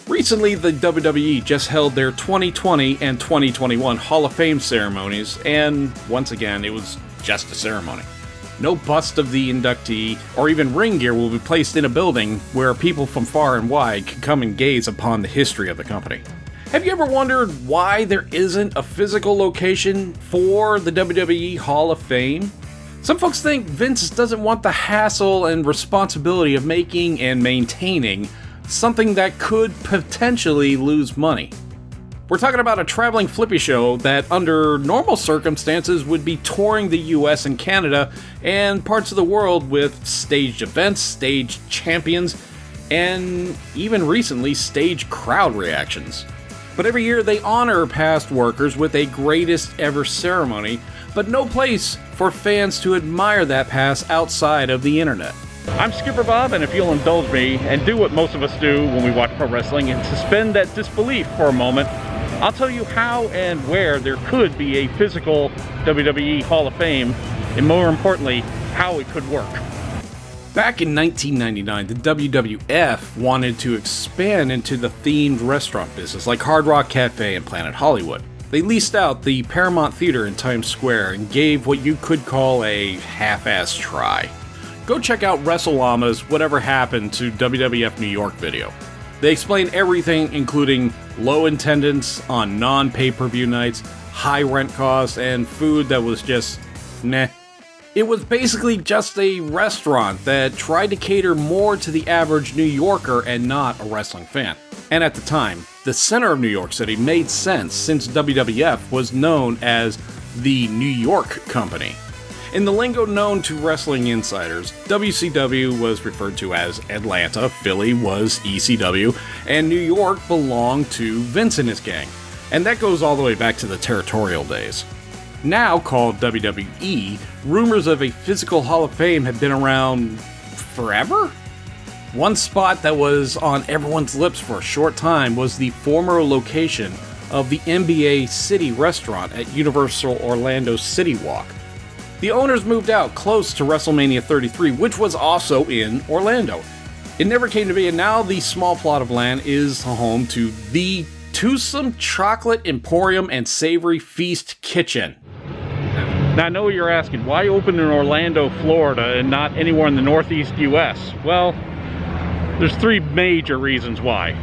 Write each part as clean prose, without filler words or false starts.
Recently, the WWE just held their 2020 and 2021 Hall of Fame ceremonies, and once again, it was just a ceremony. No bust of the inductee or even ring gear will be placed in a building where people from far and wide can come and gaze upon the history of the company. Have you ever wondered why there isn't a physical location for the WWE Hall of Fame? Some folks think Vince doesn't want the hassle and responsibility of making and maintaining something that could potentially lose money. We're talking about a traveling flippy show that under normal circumstances would be touring the US and Canada and parts of the world with staged events, staged champions, and even recently staged crowd reactions. But every year they honor past workers with a greatest ever ceremony, but no place for fans to admire that past outside of the internet. I'm Skipper Bob, and if you'll indulge me and do what most of us do when we watch pro wrestling and suspend that disbelief for a moment, I'll tell you how and where there could be a physical WWE Hall of Fame, and more importantly, how it could work. Back in 1999, the WWF wanted to expand into the themed restaurant business like Hard Rock Cafe and Planet Hollywood. They leased out the Paramount Theater in Times Square and gave what you could call a half-assed try. Go check out WrestleLlama's Whatever Happened to WWF New York video. They explain everything, including low attendance on non-pay-per-view nights, high rent costs, and food that was just meh. It was basically just a restaurant that tried to cater more to the average New Yorker and not a wrestling fan. And at the time, the center of New York City made sense since WWF was known as the New York Company. In the lingo known to wrestling insiders, WCW was referred to as Atlanta, Philly was ECW, and New York belonged to Vince and his gang. And that goes all the way back to the territorial days. Now called WWE, rumors of a physical Hall of Fame have been around forever? One spot that was on everyone's lips for a short time was the former location of the NBA City restaurant at Universal Orlando City Walk. The owners moved out close to WrestleMania 33, which was also in Orlando. It never came to be, and now the small plot of land is home to the Toothsome Chocolate Emporium and Savory Feast Kitchen. Now, I know what you're asking, why open in Orlando, Florida, and not anywhere in the Northeast U.S.? Well, there's three major reasons why.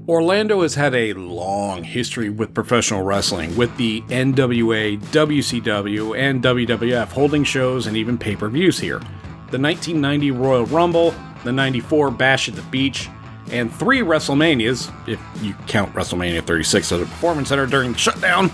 Orlando has had a long history with professional wrestling, with the NWA, WCW, and WWF holding shows and even pay-per-views here. The 1990 Royal Rumble, the 94 Bash at the Beach, and 3 WrestleManias, if you count WrestleMania 36 as a performance center during the shutdown.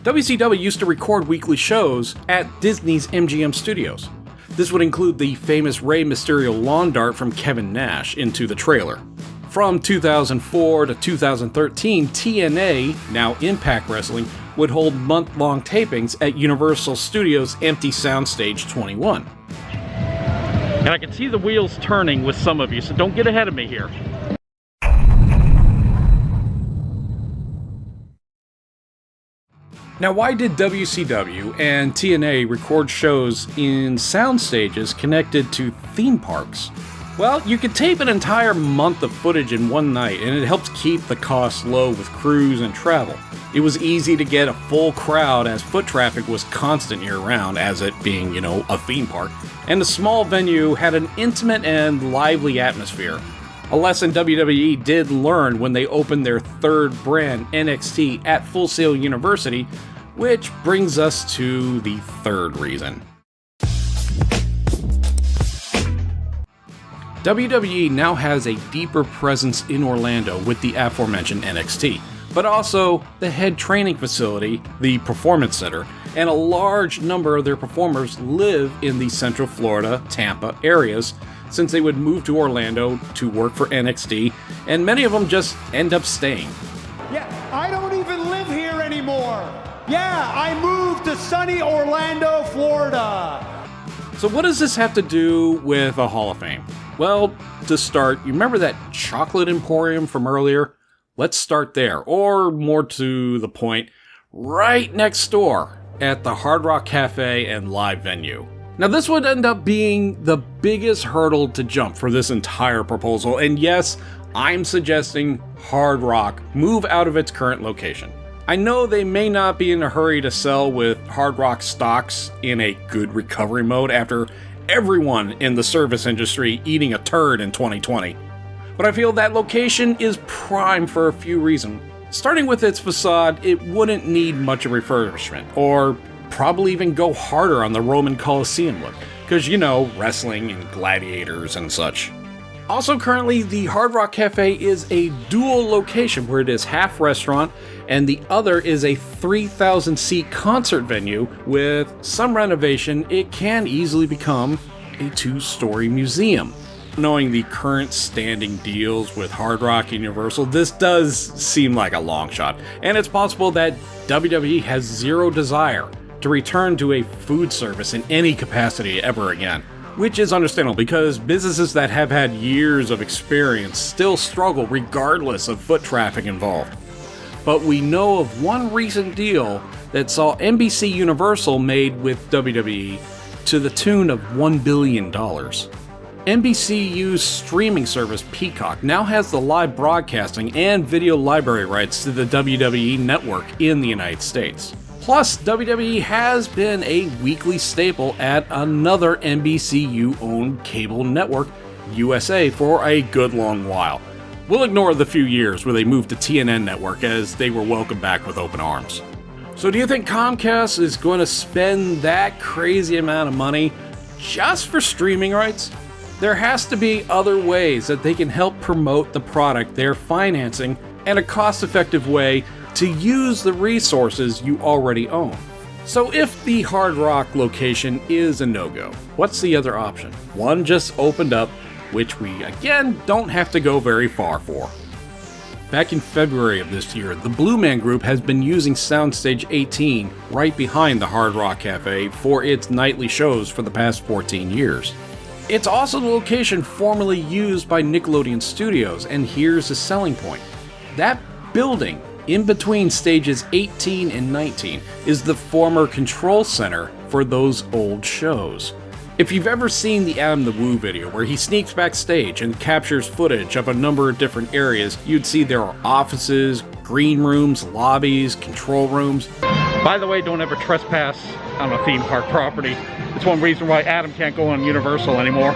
WCW used to record weekly shows at Disney's MGM Studios. This would include the famous Rey Mysterio lawn dart from Kevin Nash into the trailer. From 2004 to 2013, TNA, now Impact Wrestling, would hold month-long tapings at Universal Studios' empty soundstage 21. And I can see the wheels turning with some of you, so don't get ahead of me here. Now, why did WCW and TNA record shows in sound stages connected to theme parks? Well, you could tape an entire month of footage in one night, and it helps keep the costs low with crews and travel. It was easy to get a full crowd as foot traffic was constant year-round, as it being, a theme park, and the small venue had an intimate and lively atmosphere. A lesson WWE did learn when they opened their third brand, NXT, at Full Sail University, which brings us to the third reason. WWE now has a deeper presence in Orlando with the aforementioned NXT, but also the head training facility, the Performance Center, and a large number of their performers live in the Central Florida, Tampa areas, since they would move to Orlando to work for NXT, and many of them just end up staying. Yeah, I don't even live here anymore. Yeah, I moved to sunny Orlando, Florida. So what does this have to do with a Hall of Fame? Well, to start, you remember that chocolate emporium from earlier? Let's start there, or more to the point, right next door at the Hard Rock Cafe and Live venue. Now, this would end up being the biggest hurdle to jump for this entire proposal, and yes, I'm suggesting Hard Rock move out of its current location. I know they may not be in a hurry to sell with Hard Rock stocks in a good recovery mode after everyone in the service industry eating a turd in 2020. But I feel that location is prime for a few reasons. Starting with its facade, it wouldn't need much of refurbishment, or probably even go harder on the Roman Colosseum look, because you know, wrestling and gladiators and such. Also currently, the Hard Rock Cafe is a dual location where it is half restaurant and the other is a 3,000 seat concert venue. With some renovation, it can easily become a 2-story museum. Knowing the current standing deals with Hard Rock and Universal, this does seem like a long shot, and it's possible that WWE has zero desire to return to a food service in any capacity ever again. Which is understandable because businesses that have had years of experience still struggle regardless of foot traffic involved. But we know of one recent deal that saw NBC Universal made with WWE to the tune of $1 billion. NBCU's streaming service Peacock now has the live broadcasting and video library rights to the WWE network in the United States. Plus, WWE has been a weekly staple at another NBCU-owned cable network, USA, for a good long while. We'll ignore the few years where they moved to TNN Network as they were welcomed back with open arms. So do you think Comcast is going to spend that crazy amount of money just for streaming rights? There has to be other ways that they can help promote the product they're financing and a cost-effective way to use the resources you already own. So if the Hard Rock location is a no-go, what's the other option? One just opened up, which we again don't have to go very far for. Back in February of this year, the Blue Man Group has been using Soundstage 18 right behind the Hard Rock Cafe for its nightly shows for the past 14 years. It's also the location formerly used by Nickelodeon Studios, and here's the selling point. That building in between stages 18 and 19 is the former control center for those old shows. If you've ever seen the Adam the Woo video where he sneaks backstage and captures footage of a number of different areas, you'd see there are offices, green rooms, lobbies, control rooms. By the way, don't ever trespass on a theme park property. It's one reason why Adam can't go on Universal anymore.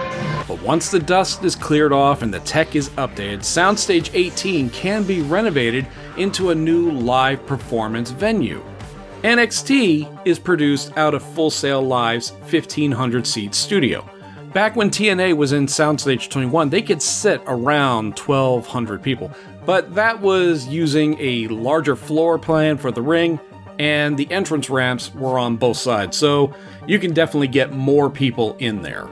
But once the dust is cleared off and the tech is updated, Soundstage 18 can be renovated into a new live performance venue. NXT is produced out of Full Sail Live's 1,500-seat studio. Back when TNA was in Soundstage 21, they could sit around 1,200 people, but that was using a larger floor plan for the ring, and the entrance ramps were on both sides, so you can definitely get more people in there.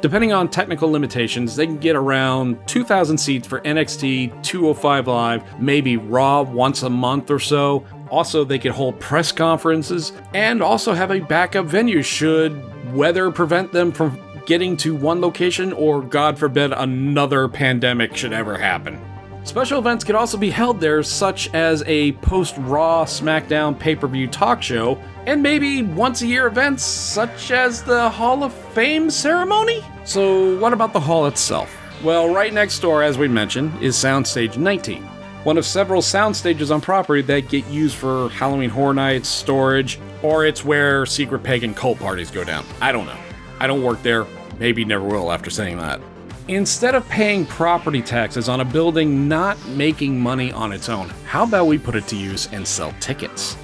Depending on technical limitations, they can get around 2,000 seats for NXT 205 Live, maybe Raw once a month or so. Also, they could hold press conferences and also have a backup venue should weather prevent them from getting to one location or, God forbid, another pandemic should ever happen. Special events could also be held there, such as a post-Raw SmackDown pay-per-view talk show, and maybe once-a-year events such as the Hall of Fame ceremony? So what about the hall itself? Well, right next door, as we mentioned, is Soundstage 19, one of several sound stages on property that get used for Halloween Horror Nights, storage, or it's where secret pagan cult parties go down. I don't know. I don't work there. Maybe never will after saying that. Instead of paying property taxes on a building not making money on its own, how about we put it to use and sell tickets?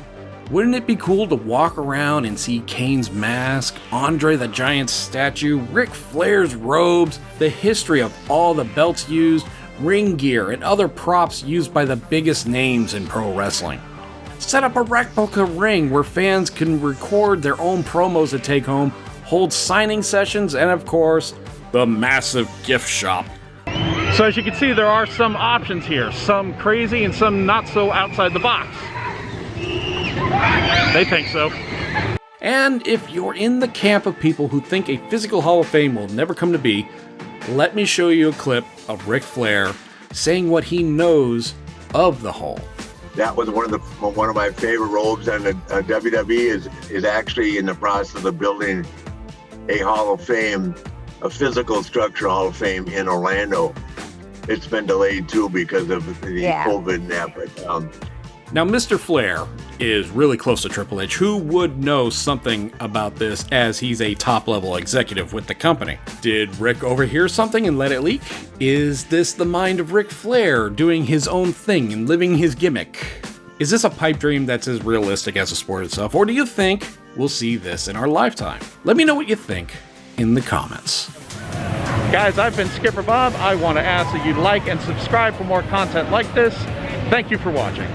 Wouldn't it be cool to walk around and see Kane's mask, Andre the Giant's statue, Ric Flair's robes, the history of all the belts used, ring gear, and other props used by the biggest names in pro wrestling? Set up a replica ring where fans can record their own promos to take home, hold signing sessions, and of course, the massive gift shop. So as you can see, there are some options here, some crazy and some not so outside the box. They think so. And if you're in the camp of people who think a physical Hall of Fame will never come to be, let me show you a clip of Ric Flair saying what he knows of the Hall. That was one of my favorite robes, and WWE is actually in the process of building a Hall of Fame, a physical structure Hall of Fame in Orlando. It's been delayed too because of the COVID and that. But now, Mr. Flair is really close to Triple H. Who would know something about this, as he's a top-level executive with the company? Did Rick overhear something and let it leak? Is this the mind of Ric Flair doing his own thing and living his gimmick? Is this a pipe dream that's as realistic as the sport itself, or do you think we'll see this in our lifetime? Let me know what you think in the comments. Guys, I've been Skipper Bob. I want to ask that you like and subscribe for more content like this. Thank you for watching.